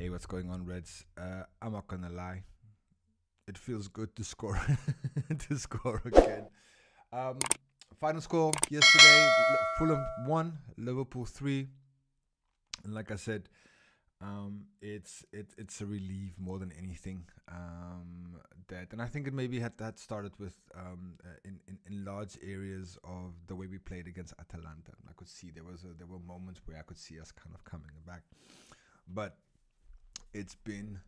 Hey, what's going on, Reds? I'm not gonna lie. It feels good to score, to score again. Um, Final score yesterday: Fulham 1, Liverpool 3. And like I said, it's a relief more than anything. And I think it maybe had started with in large areas of the way we played against Atalanta. I could see there were moments where I could see us kind of coming back, but it's been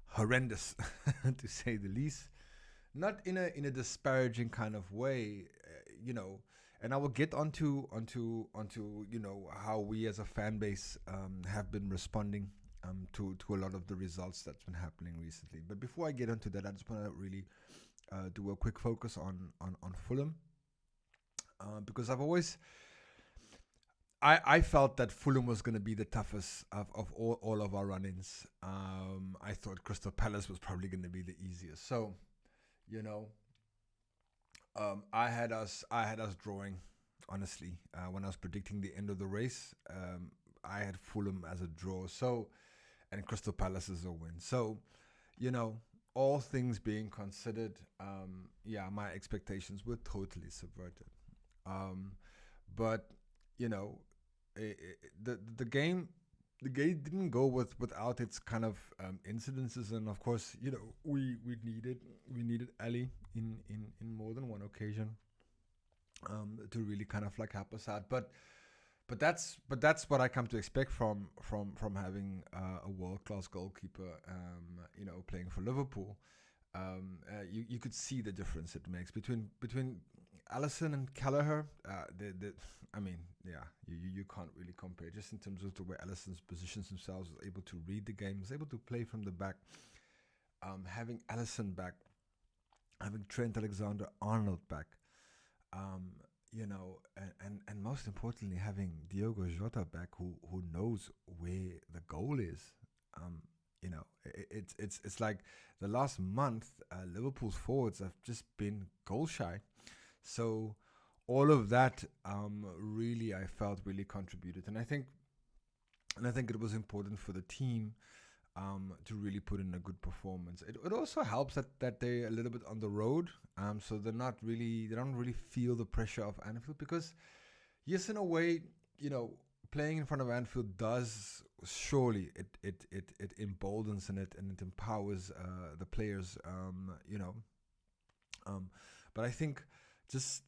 horrendous to say the least. Not in a disparaging kind of way, And I will get onto how we as a fan base have been responding to a lot of the results that's been happening recently. But before I get into that, I just want to really do a quick focus on Fulham, because I felt that Fulham was going to be the toughest of all of our run-ins. I thought Crystal Palace was probably going to be the easiest. So, you know, I had us drawing. Honestly, when I was predicting the end of the race, I had Fulham as a draw. So, and Crystal Palace as a win. So, you know, all things being considered, my expectations were totally subverted. Um, but you know, the game didn't go without its kind of incidences, and of course, we needed Ali in more than one occasion to really kind of like help us out. But that's what I come to expect from having a world class goalkeeper, playing for Liverpool. You could see the difference it makes between Allison and Callagher. I mean, yeah, you can't really compare just in terms of the way Allison positions himself, was able to read the game, was able to play from the back. Having Allison back, having Trent Alexander-Arnold back, um, and most importantly, having Diogo Jota back, who knows where the goal is. Um, it's like the last month, Liverpool's forwards have just been goal shy. So all of that, really, I felt really contributed, and I think it was important for the team to really put in a good performance. It also helps that they're a little bit on the road, so they don't really feel the pressure of Anfield, because yes, in a way, playing in front of Anfield does surely it emboldens and it empowers the players, but I think just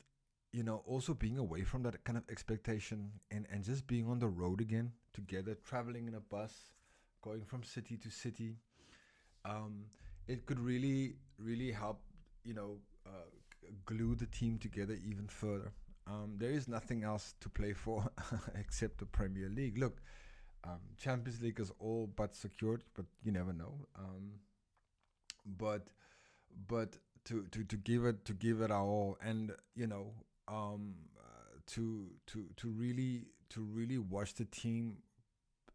also being away from that kind of expectation, and just being on the road again together, traveling in a bus, going from city to city, um, it could really, really help, glue the team together even further. There is nothing else to play for except the Premier League. Look, Champions League is all but secured, but you never know. But but to give it our all, and to really watch the team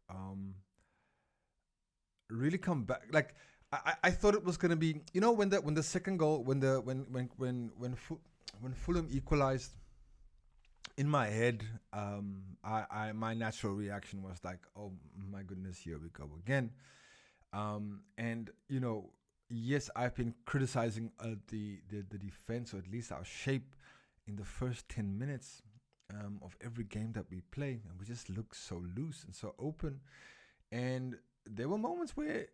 um, really come back. Like I thought it was gonna be, when the second goal, when Fulham equalized, in my head, I my natural reaction was like, oh my goodness, here we go again. And yes, I've been criticizing the defense, or at least our shape, in the first 10 minutes of every game that we play, and we just look so loose and so open. And there were moments where,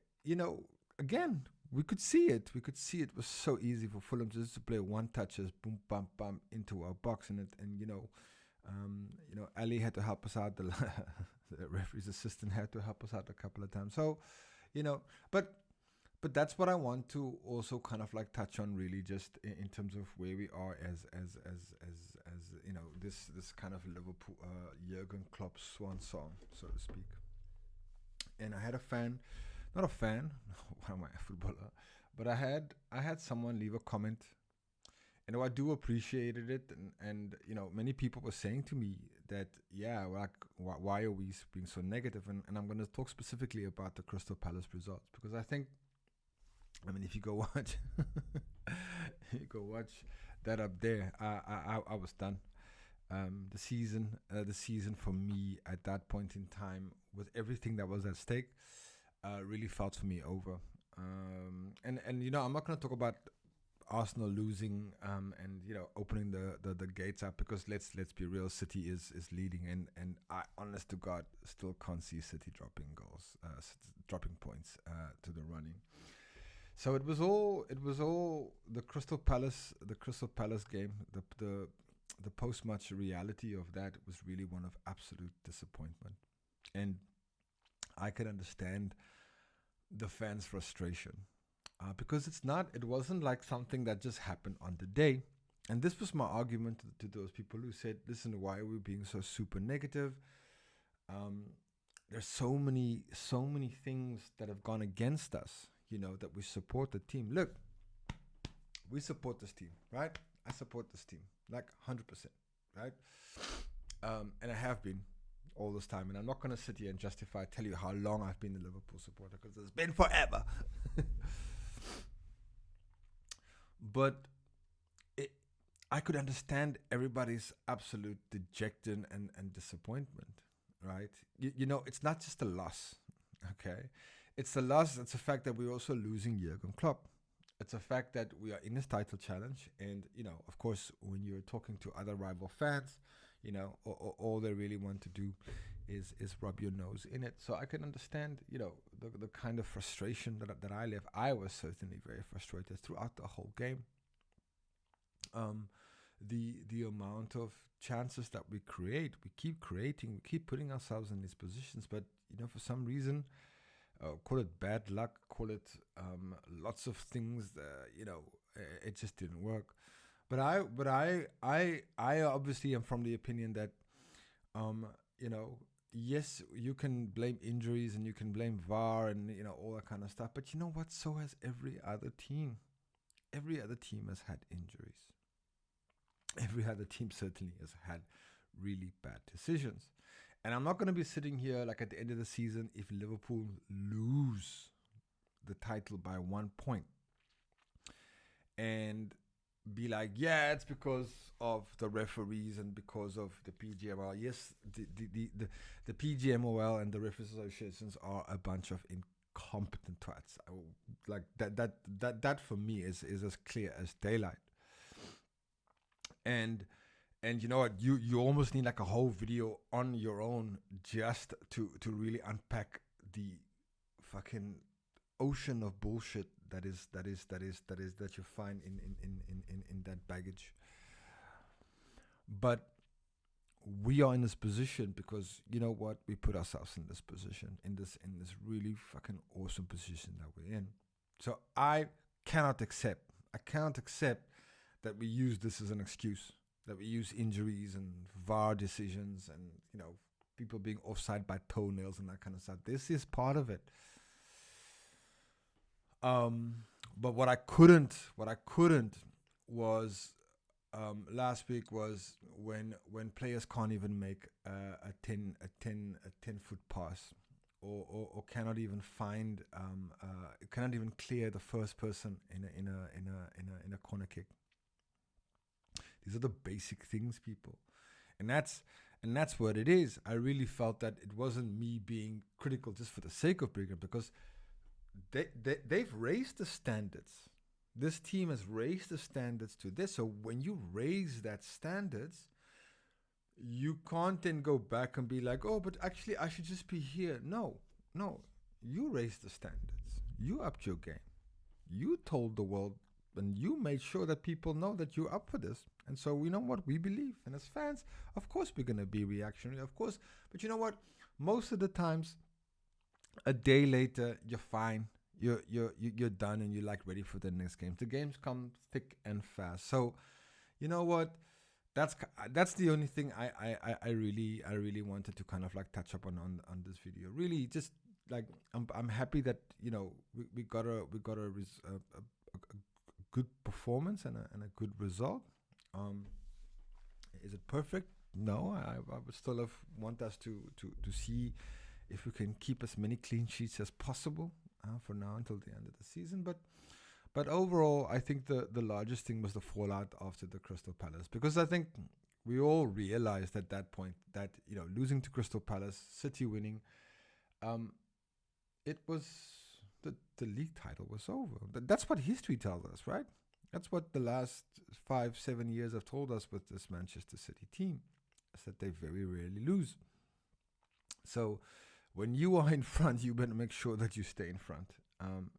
again, we could see it. We could see it was so easy for Fulham just to play one touches, boom, bam, bam, into our box, and Ali had to help us out. The, the referee's assistant had to help us out a couple of times. So, you know, but but that's what I want to also kind of like touch on, really, just in terms of where we are as this kind of Liverpool, Jurgen Klopp swan song, so to speak. And I had a fan, not a fan, why am I a footballer? But I had someone leave a comment. I do appreciated it, and many people were saying to me that, yeah, like, why are we being so negative? And I'm going to talk specifically about the Crystal Palace results, because I mean, if you go watch, you go watch that up there. I was done. The season for me at that point in time, with everything that was at stake, really felt for me over. And I'm not going to talk about Arsenal losing and opening the gates up, because let's be real, City is leading, and I honest to God still can't see City dropping goals, dropping points to the running. So it was all the Crystal Palace game. The post match reality of that was really one of absolute disappointment, and I could understand the fans' frustration. Because it wasn't like something that just happened on the day. And this was my argument to those people who said, listen, why are we being so super negative? There's so many things that have gone against us, that we support the team. Look, we support this team, right? I support this team, like 100%, right? And I have been all this time. And I'm not going to sit here and tell you how long I've been a Liverpool supporter, because it's been forever. But I could understand everybody's absolute dejection and disappointment, right? It's not just a loss, okay? It's a loss. It's a fact that we're also losing Jurgen Klopp. It's a fact that we are in this title challenge. And, of course, when you're talking to other rival fans, all they really want to do is rub your nose in it. So I can understand, the kind of frustration that I live. I was certainly very frustrated throughout the whole game. The amount of chances that we keep creating, we keep putting ourselves in these positions, but for some reason, call it bad luck, call it lots of things, it just didn't work. But I obviously am from the opinion that, yes, you can blame injuries and you can blame VAR and all that kind of stuff. But you know what? So has every other team. Every other team has had injuries. Every other team certainly has had really bad decisions. And I'm not going to be sitting here like at the end of the season if Liverpool lose the title by 1 point and be like, yeah, it's because of the referees and because of the PGMOL. Yes, the PGMOL and the referees associations are a bunch of incompetent twats. Like that for me is as clear as daylight. And you know what? You almost need like a whole video on your own just to really unpack the fucking ocean of bullshit that you find in that baggage. But we are in this position because you know what? We put ourselves in this position, in this really fucking awesome position that we're in. So I cannot accept that we use this as an excuse, that we use injuries and VAR decisions and, people being offside by toenails and that kind of stuff. This is part of it. But what I couldn't was last week was when players can't even make a 10 foot pass or cannot even find cannot even clear the first person in a corner kick. These are the basic things, people. And that's what it is. I really felt that it wasn't me being critical just for the sake of being, because they've raised the standards. This team has raised the standards to this. So when you raise that standards, you can't then go back and be like, oh, but actually I should just be here. No. You raised the standards. You upped your game. You told the world and you made sure that people know that you're up for this. And so we know what we believe. And as fans, of course, we're going to be reactionary, of course. But you know what? Most of the times, a day later, you're fine. You're done and you're like ready for the next game. The games come thick and fast. So, you know what? That's the only thing I really wanted to kind of like touch up on this video. Really, just like I'm happy that we got a good performance and a good result. Is it perfect? No, I would still want us to see if we can keep as many clean sheets as possible for now until the end of the season. But overall, I think the largest thing was the fallout after the Crystal Palace, because I think we all realized at that point that losing to Crystal Palace, City winning, it was the league title was over. That's what history tells us, right? That's what the last 5-7 years have told us with this Manchester City team, is that they very rarely lose. So when you are in front, you better make sure that you stay in front.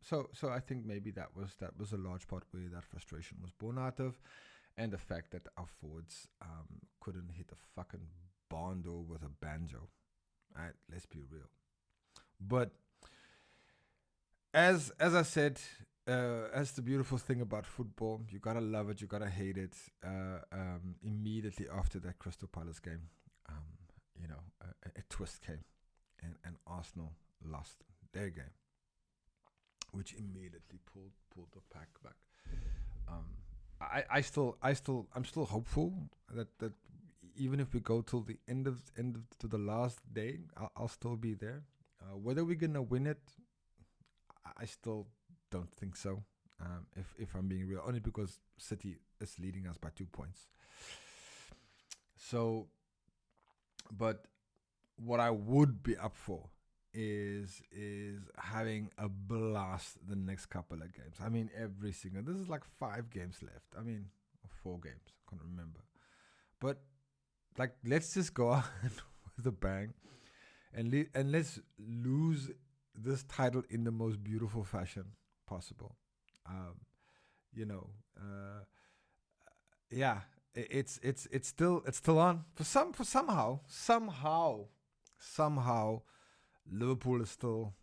So I think maybe that was a large part where that frustration was born out of, and the fact that our forwards couldn't hit a fucking barn door with a banjo. Right, let's be real. But as I said, as the beautiful thing about football, you gotta love it, you gotta hate it. Immediately after that Crystal Palace game, a twist came, and Arsenal lost their game, which immediately pulled the pack back. I'm still hopeful that even if we go till the end of to the last day, I'll still be there. Whether we're gonna win it, I still don't think so. If I'm being real, only because City is leading us by 2 points. So, but what I would be up for is having a blast the next couple of games. I mean, this is like 5 games left. I mean, 4 games, can't remember. But like, let's just go out with a bang, and let's lose this title in the most beautiful fashion possible. Yeah, it's still on for somehow Liverpool is still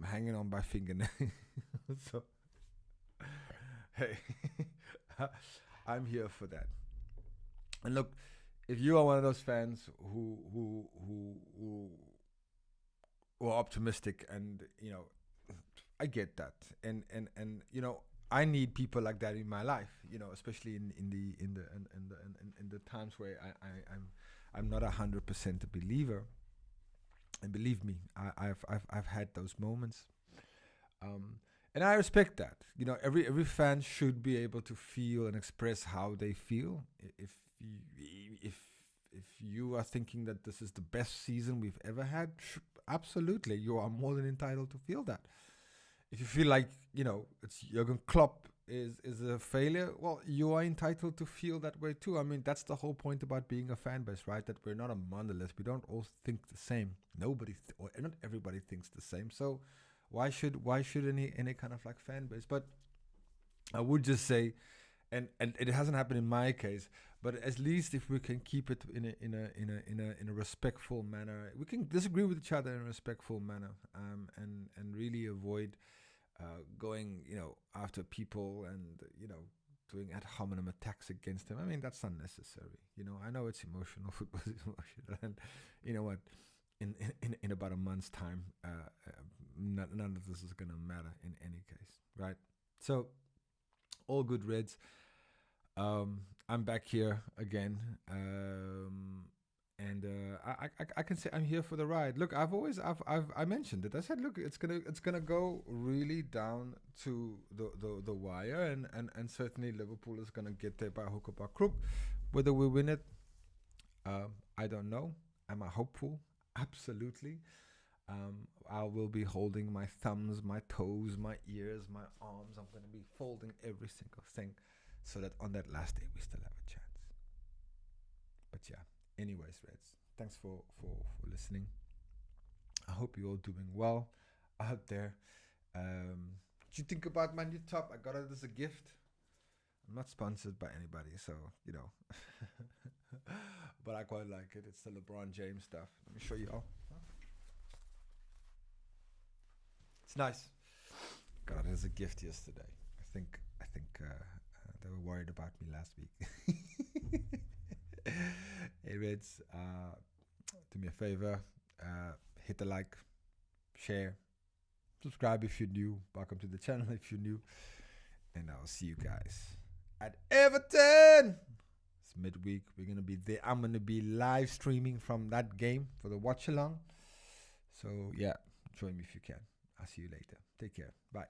hanging on by fingernails. So hey, I'm here for that. And look, if you are one of those fans who are optimistic, and I get that, and I need people like that in my life, especially in the times where I'm not 100% a believer. And believe me, I've had those moments, and I respect that. Every fan should be able to feel and express how they feel. If you are thinking that this is the best season we've ever had, absolutely, you are more than entitled to feel that. If you feel like it's Jurgen Klopp is a failure, well, you are entitled to feel that way too. I mean, that's the whole point about being a fan base, right? That we're not a monolith. We don't all think the same. Or not everybody thinks the same. So why should any kind of like fan base? But I would just say, and it hasn't happened in my case, but at least if we can keep it in a respectful manner, we can disagree with each other in a respectful manner, and really avoid going after people, and doing ad hominem attacks against them. I mean, that's unnecessary. I know it's emotional. Football is emotional, and you know what? In about a month's time, none of this is gonna matter in any case, right? So, all good, Reds. I'm back here again, and I can say I'm here for the ride. Look, I mentioned it. I said, look, it's gonna go really down to the wire, and certainly Liverpool is gonna get there by hook or by crook. Whether we win it, I don't know. Am I hopeful? Absolutely. I will be holding my thumbs, my toes, my ears, my arms. I'm gonna be folding every single thing, so that on that last day we still have a chance. But yeah, anyways, Reds, thanks for listening. I hope you're all doing well out there. What you think about my new top? I got it as a gift. I'm not sponsored by anybody, so but I quite like it. It's the LeBron James stuff. Let me show you all. It's nice. Got it as a gift yesterday. I think they were worried about me last week. Hey, Reds, do me a favor. Hit the like, share, subscribe if you're new. Welcome to the channel if you're new. And I'll see you guys at Everton. It's midweek. We're going to be there. I'm going to be live streaming from that game for the watch along. So, yeah, join me if you can. I'll see you later. Take care. Bye.